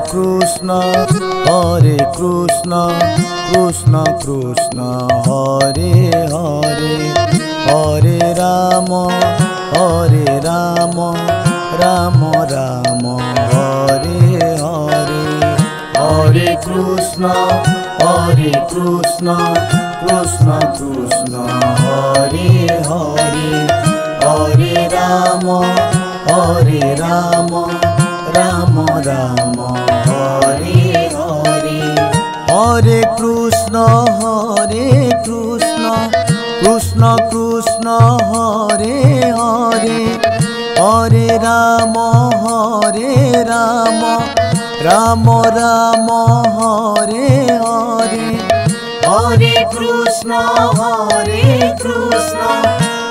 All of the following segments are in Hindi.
Krishna Krishna Krishna Hare Hare Hare Rama Rama Rama Hare Hare Hare Krishna Krishna Krishna Hare Hare Hare Rama Rama Rama Hare Hare Hare Krishna Krishna Krishna Hare Hare Hare Rama Rama Rama Hare Hare Hare Krishna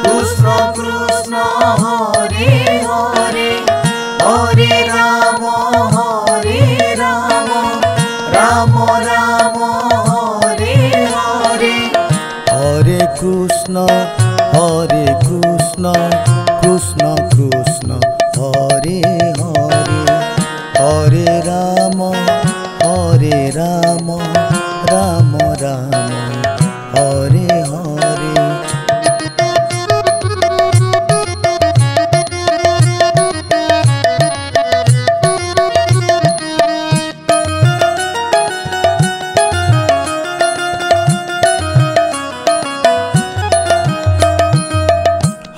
Krishna Krishna Hare Hare Hare Rama Rama Rama Hare Hare Hare Krishna Krishna Krishna Hare Hare Hare Rama Rama Rama Hare Hare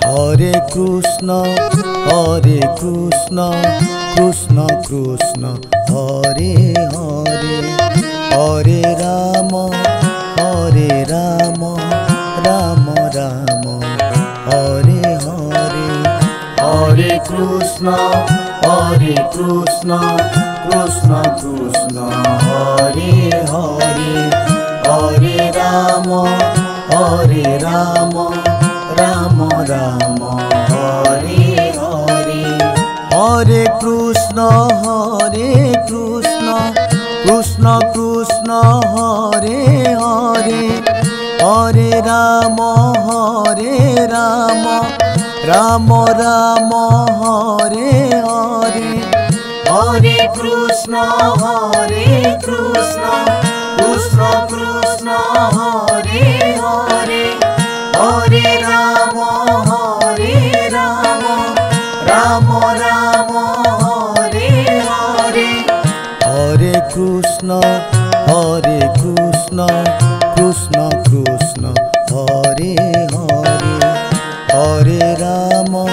Hare Krishna Krishna Krishna Hare Hare Hare Rama Rama Rama Hare Hare Hare Krishna Krishna Krishna Hare Hare Hare Rama Rama Rama Hare Hare Hare Krishna Krishna Krishna Hare Hare Hare Rama Rama Rama Hare Hare Hare Krishna Krishna Krishna Hare Hare Hare Rama Rama Rama Hare Hare Hare Krishna Krishna Krishna Hare Hare Hare Rama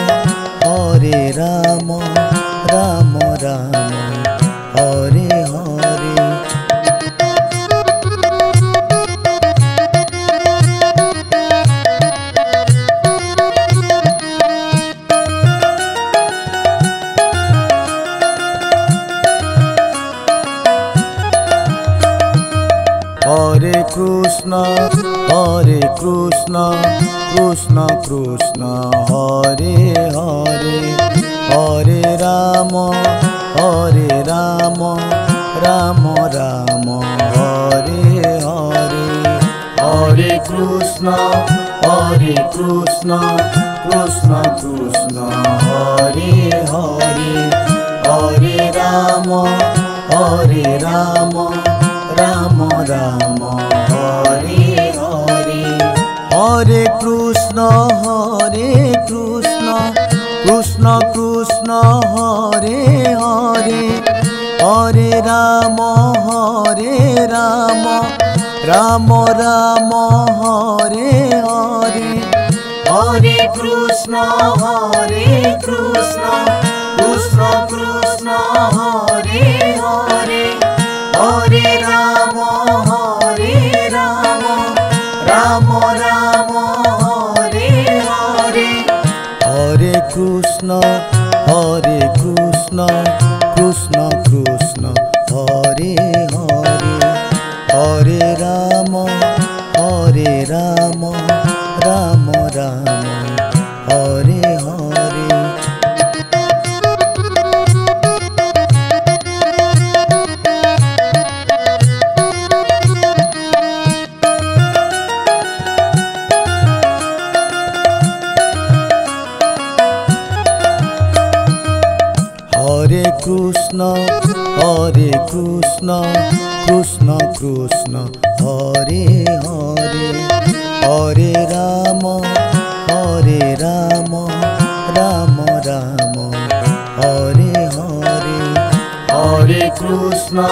Rama Rama Hare Hare Hare Krishna Krishna Krishna Hare Hare Hare Rama Rama Rama Hare Hare Hare Krishna Krishna Hare Hare Hare Rama Rama Rama Hare Hare Hare Krishna Krishna Hare Hare Hare Rama Rama Rama Hare Hare Hare Krishna Krishna Hare Hare Hare Rama Rama Rama Hare Hare Hare Krishna Krishna Hare Hare Hare Rama Rama Rama Hare Hare Krishna Krishna Krishna Hare Hare Hare Rama Rama Rama Hare Hare Hare Krishna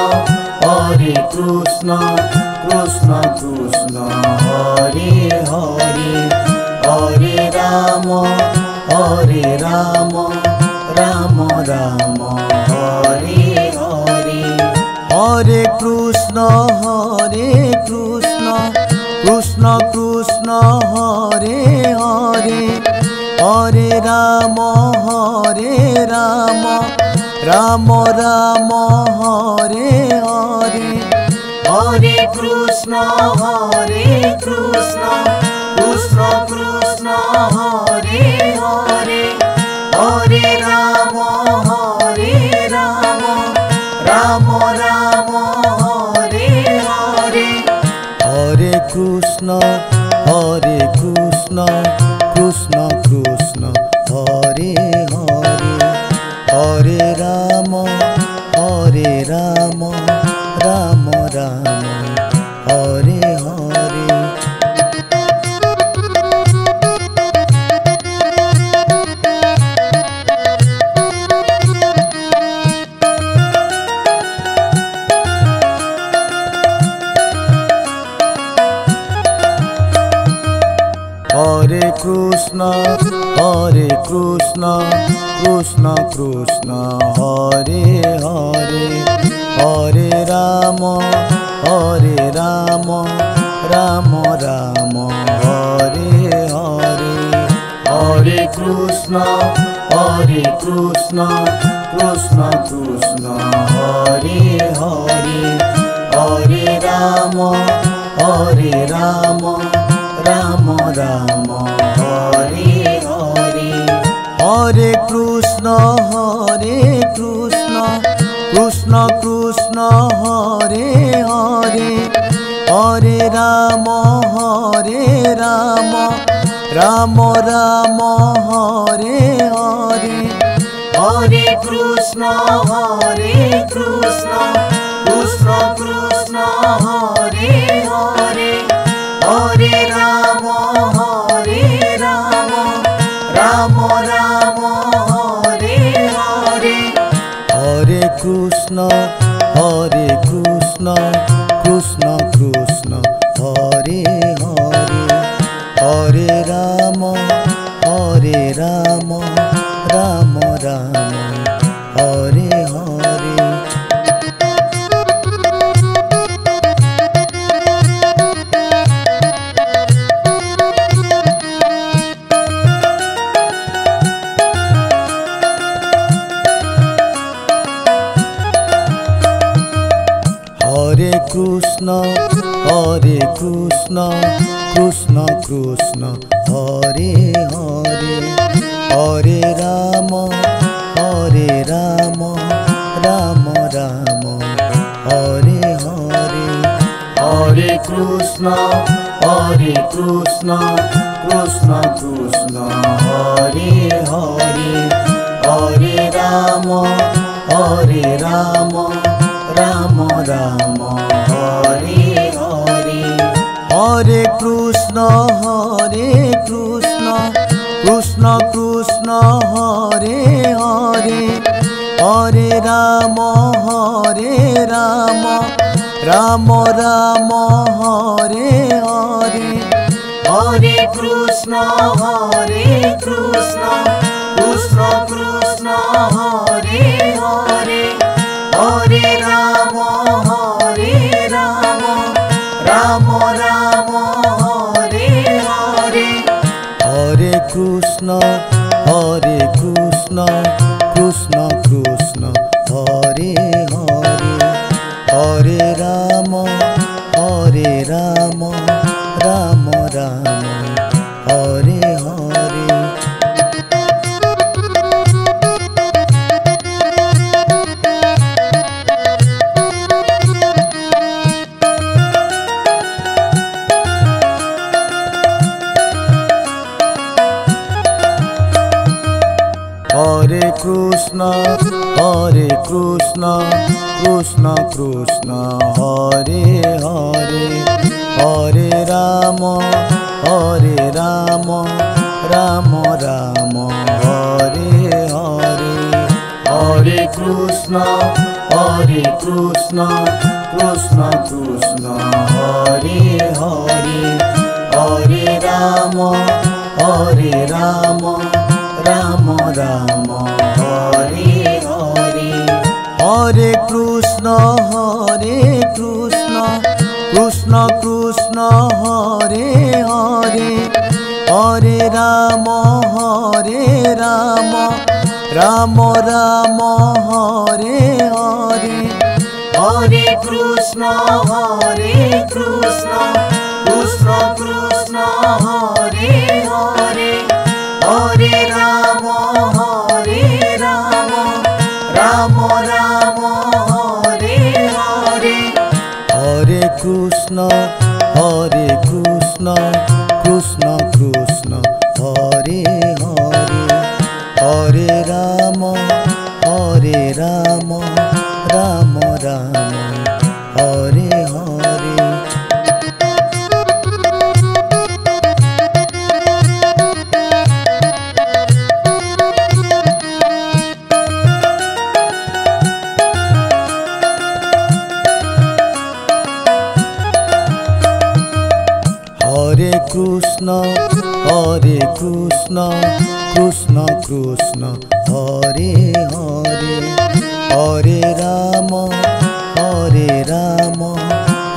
Krishna Krishna Hare Hare Hare Rama Rama Rama Hare Hare Hare Krishna Krishna Krishna Hare Hare Hare Rama Rama Rama Hare Hare Hare Krishna Krishna Krishna Hare Hare Hare Rama Rama Rama Hare Hare Hare Krishna Krishna Krishna Hare Hare Hare Rama Rama Rama Hare Hare Hare Krishna Krishna Krishna Hare Hare Hare Rama Rama Rama Hare Hare Hare Krishna Krishna Hare Hare Hare Rama Rama Rama Hare Hare Hare Krishna Krishna Hare Hare Hare Rama Rama Rama Hare Hare Hare Krishna Krishna Hare Hare Hare Rama Rama Rama Hare Hare Hare Krishna Krishna Hare Hare Hare Rama Rama Rama Hare Hare Hare Krishna Krishna Hare Hare Hare Rama Rama Rama Hare Hare Hare Krishna Krishna Hare Hare Hare Rama Rama Rama Hare Hare Hare Krishna Krishna Hare Hare Hare Rama Rama Rama Hare Hare Hare Krishna Krishna Hare Hare Hare Rama Rama Rama Hare Hare Hare Krishna Krishna Hare Hare Hare Rama Rama Rama Hare Hare Hare Krishna Krishna Krishna Hare Hare Hare Ram Ram Ram Hare Hare Hare Krishna Krishna Krishna Hare Hare Hare Ram Ram Ram Hare Hare Hare Krishna Krishna Krishna Hare Hare Hare Ram Ram Ram Hare Hare Hare Krishna Krishna Krishna Hare Hare Hare Ram Ram Ram Hare Hare Hare Krishna Krishna Krishna Hare Hare Hare Ram Ram Ram Hare Hare Hare Krishna Krishna Krishna Hare Hare Hare Ram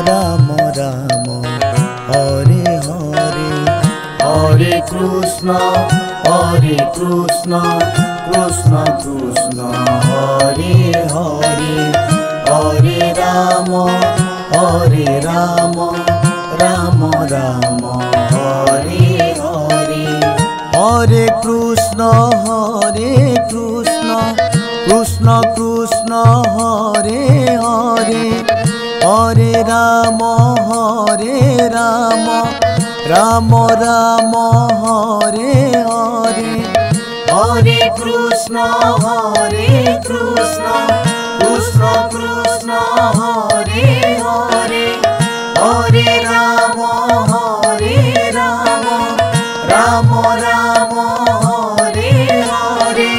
Ram Ram Hare Hare Hare Krishna Krishna Krishna Hare Hare Hare Ram Ram Ram Hare Hare Hare Krishna Krishna Krishna Hare Hare Hare Ram Ram Ram Hare Hare Hare Krishna Krishna Krishna Hare Hare Hare Ram Ram Ram Hare Hare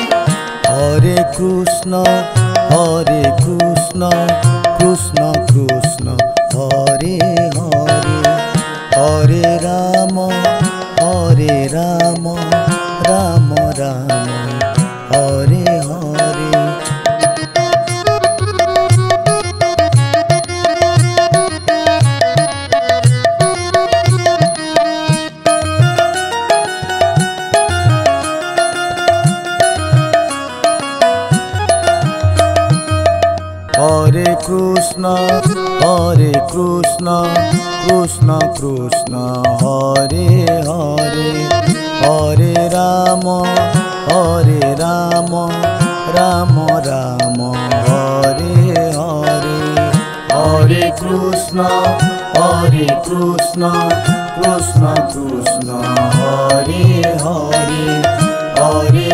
Hare Krishna Krishna Krishna Hare Hare Hare Ram Ram Ram Hare Hare Hare Krishna Krishna Krishna Hare Hare Hare Ram Ram Ram Hare Hare Hare Krishna Krishna Krishna Hare Hare Hare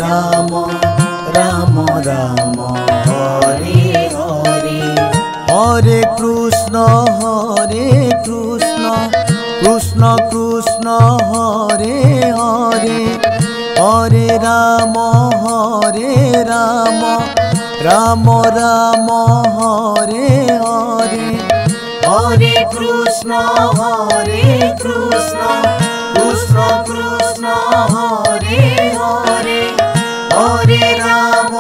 Ram Ram Ram Hare Hare Hare Krishna Krishna Krishna Hare Hare Hare Ram Ram Ram Hare Hare Hare Krishna Krishna Krishna Hare Hare Hare Ram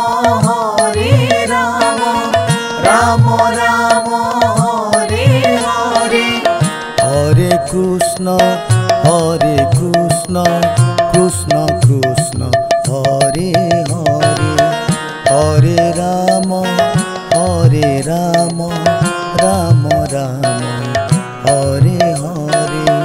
Ram Ram Hare Hare Hare Krishna Krishna Krishna Hare Hare Hare Ram Ram Ram Hare Hare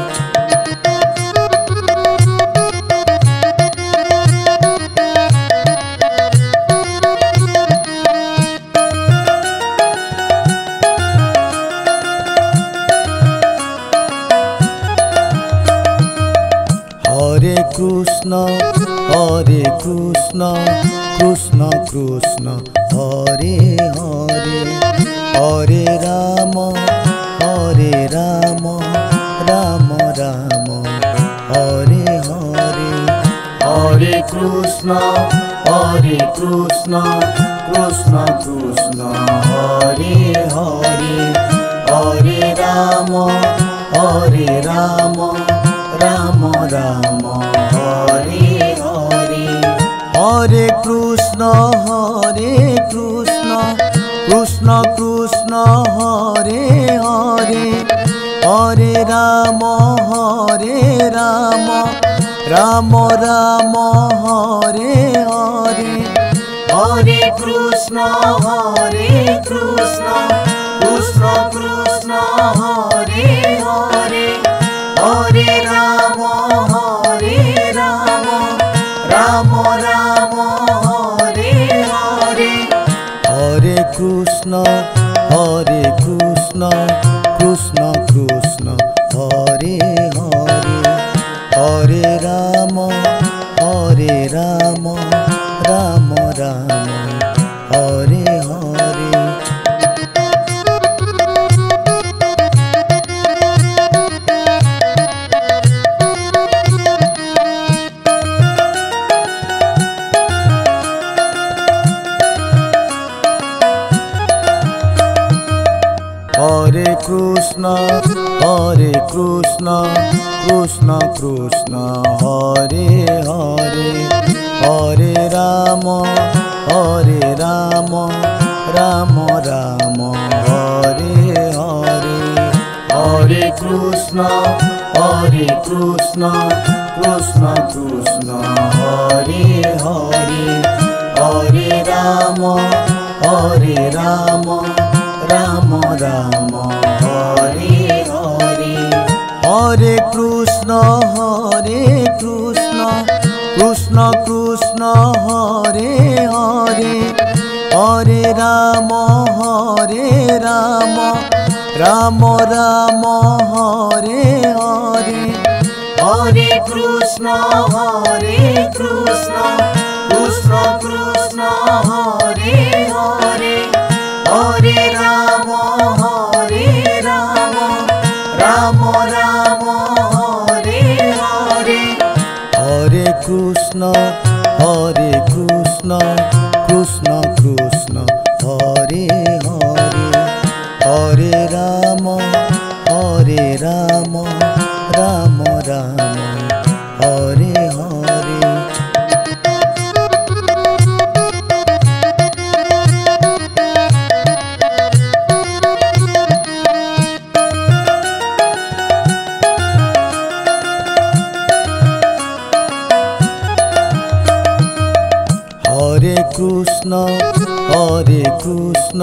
Hare Krishna Krishna Krishna Hare Hare Hare Ram Ram Ram Hare Hare Hare Krishna Krishna Krishna Hare Hare Hare Ram Ram Ram Hare Hare Hare Krishna Krishna Krishna Hare Hare Hare Ram Ram Ram Hare Hare Hare Krishna Krishna Krishna Hare Hare Hare Ram Ram Ram Hare Hare Hare Krishna Krishna Krishna Hare Hare Hare Ram Ram Ram Hare Hare Hare Krishna Krishna Krishna Hare Hare Hare Ram Ram Ram Hare Hare Hare Krishna Krishna Krishna Hare Hare Hare Ram Ram Ram Hare Hare Hare Krishna Krishna Krishna Hare Hare Hare Ram Ram Ram Hare Hare Hare Krishna Krishna Krishna Hare Hare Hare Ram Ram Ram Hare Hare Hare Krishna Krishna Krishna Hare Hare Hare Ram Ram Ram Hare Hare Hare Krishna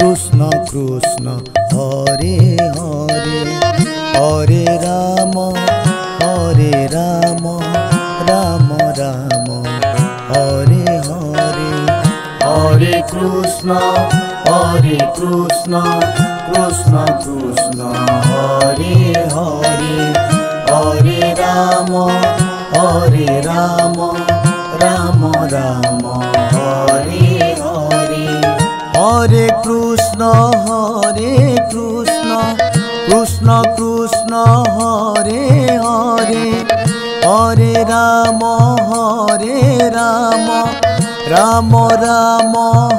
Krishna Krishna Hare Hare Hare Ram Ram Ram Hare Hare Hare Krishna Krishna Krishna Hare Hare Hare Ram Ram Ram Hare Hare Hare Krishna Krishna Krishna Hare Hare Hare Ram Ram Ram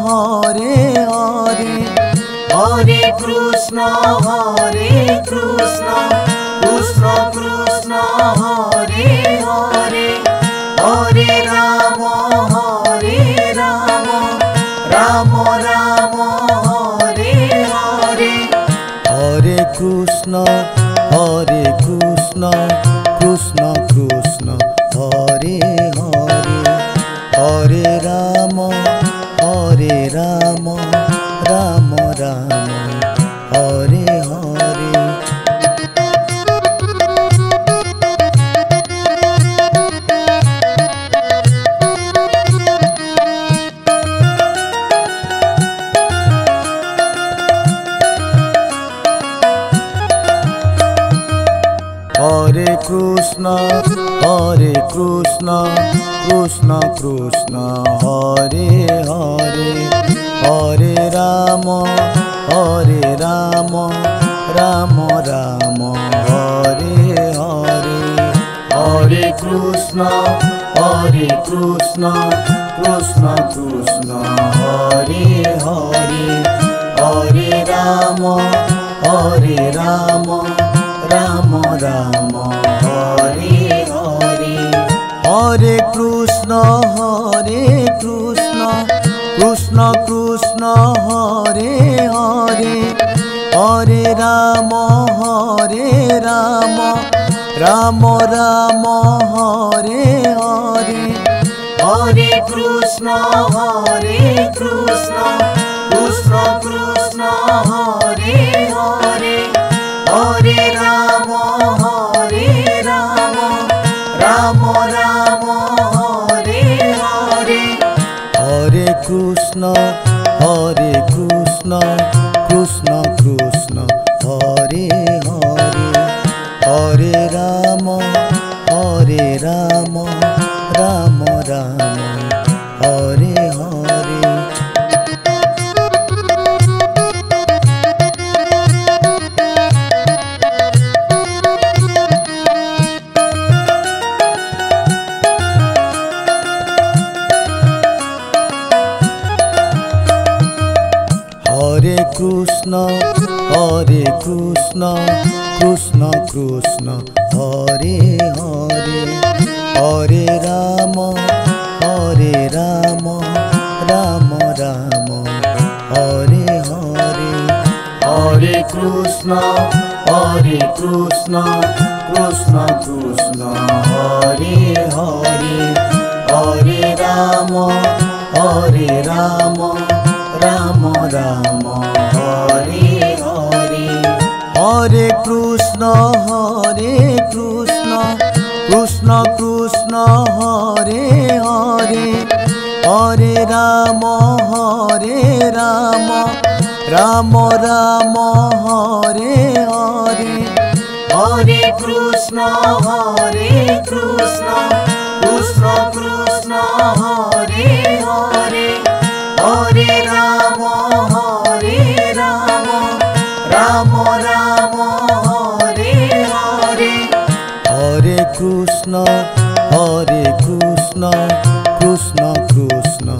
Hare Hare Hare Krishna Krishna Krishna Hare Hare Hare Ram Ram Ram Hare Hare Hare Krishna Krishna Krishna Hare Hare Hare Ram Ram Ram Hare Hare Hare Krishna Krishna Krishna Hare Hare Hare Ram Ram Ram Hare Hare Hare Krishna Krishna Krishna Hare Hare Hare Ram Ram Ram Hare Hare Hare Krishna Krishna Krishna Hare Hare Hare Ram Ram Ram Hare Hare Hare Krishna Krishna Krishna Hare Hare Hare Ram Ram Ram Hare Hare Hare Krishna Krishna Krishna Hare Hare Hare Ram Ram Ram Hare Hare Hare Krishna Krishna Krishna Hare Hare Hare Ram Ram Ram Hare Hare Hare Krishna Krishna Krishna Hare Hare Hare Ram Ram Ram Hare Hare Hare Krishna Krishna Krishna Hare Hare Hare Ram Ram Ram Hare Hare Hare Krishna Krishna Krishna Hare Hare Hare Ram Ram Ram Hare Hare Hare Krishna Krishna Krishna